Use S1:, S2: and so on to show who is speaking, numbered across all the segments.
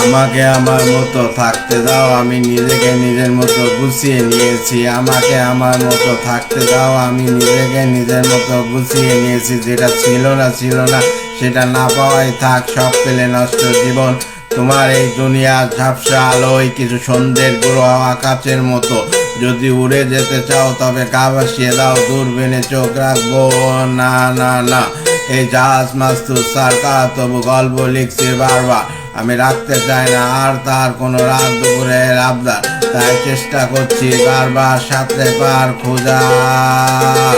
S1: আমাকে আমার মতো থাকতে দাও, আমি নিজেকে নিজের মতো গুছিয়ে নিয়েছি। আমাকে আমার মতো থাকতে দাও, আমি নিজেকে নিজের মতো গুছিয়ে নিয়েছি। যেটা ছিল না সেটা না পাওয়াই থাক, সব পেলে নষ্ট জীবন। তোমার এই দুনিয়ার ঝাপসা আলোয় কিছু সন্ধ্যের গ্রহ আকাশের মতো। যদি উড়ে যেতে চাও তবে গা ভাসিয়ে দাও, দূর বেনে চোখ রাখবো না না না। এই জাহাজ মাস্তুর সরকার তবু গল্প লিখছে বারবার। আমি রাখতে চাই না আর তার কোনো রাত দুপুরের আবদার, তাই চেষ্টা করছি বারবার সাঁতরে পার খোঁজার।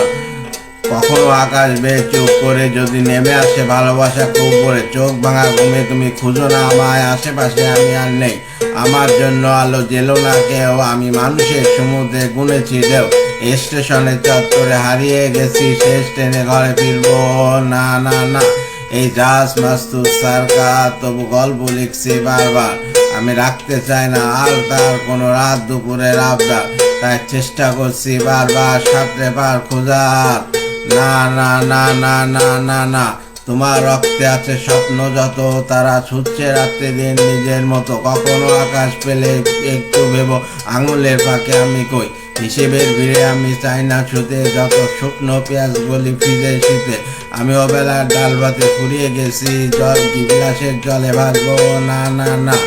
S1: কখনো আকাশ বেয়ে চুপ করে যদি নেমে আসে ভালোবাসা খুব করে, চোখ ভাঙা ঘুমে তুমি খুঁজো না আমায়, আশেপাশে আমি আর নেই। আমার জন্য আলো জেলো না কেউ, আমি মানুষের সমুদ্রে গুনেছি ঢেউ। স্টেশনে চত্বরে হারিয়ে গেছি, শেষ ট্রেনে ঘরে ফিরবো না না না। এই জাহাজ মাস্তুর সরকার তবু গল্প লিখছি বারবার। আমি রাখতে চাই না আর তার কোনো রাত দুপুরের আবদার, তাই চেষ্টা করছি বারবার সাঁতরে পার খোঁজার। না না না না না না না। তোমার রক্তে আছে স্বপ্ন যত, তারা ছুটছে রাত্রি দিন নিজের মতো। কখনো আকাশ পেলে একটু ভেবো আঙুলের ফাঁকে আমি কই। হিসেবের ভিড়ে আমি চাই না ছুতে, যত শুকনো পেঁয়াজ গলি ফ্রিজে শীতে। আমি অবেলার ডাল ভাতে ফুরিয়ে গেছি, জল কি বিলাসের জলে ভাসবো না না না।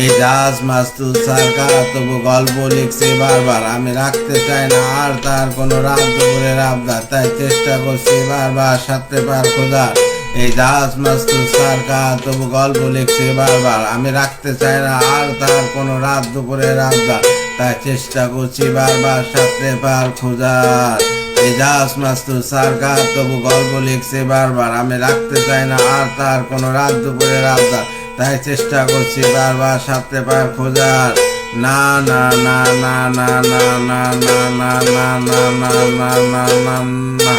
S1: এই জাহাজ মাস্তুর সরকার তবু গল্প লিখছে বারবার। আমি রাখতে চাই না আর তার কোনো রাত দুপুরের আবদার, তাই চেষ্টা করছি বারবার সাঁতরে পার খোঁজার। এই জাহাজ মাস্তুর সরকার তবু গল্প লিখছে বারবার। আমি রাখতে চাই না আর তার কোনো রাত দুপুরের আবদার, তাই চেষ্টা করছি বারবার সাঁতরে পার খোঁজার। এই জাহাজ মাস্তুর সরকার তবু গল্প লিখছে বারবার। আমি রাখতে চাই না আর তার কোনো রাত দুপুরের আবদার, তাই চেষ্টা করছি বারবার সাঁতরে পার খোঁজার। না না না না না না না না না না না না না না না।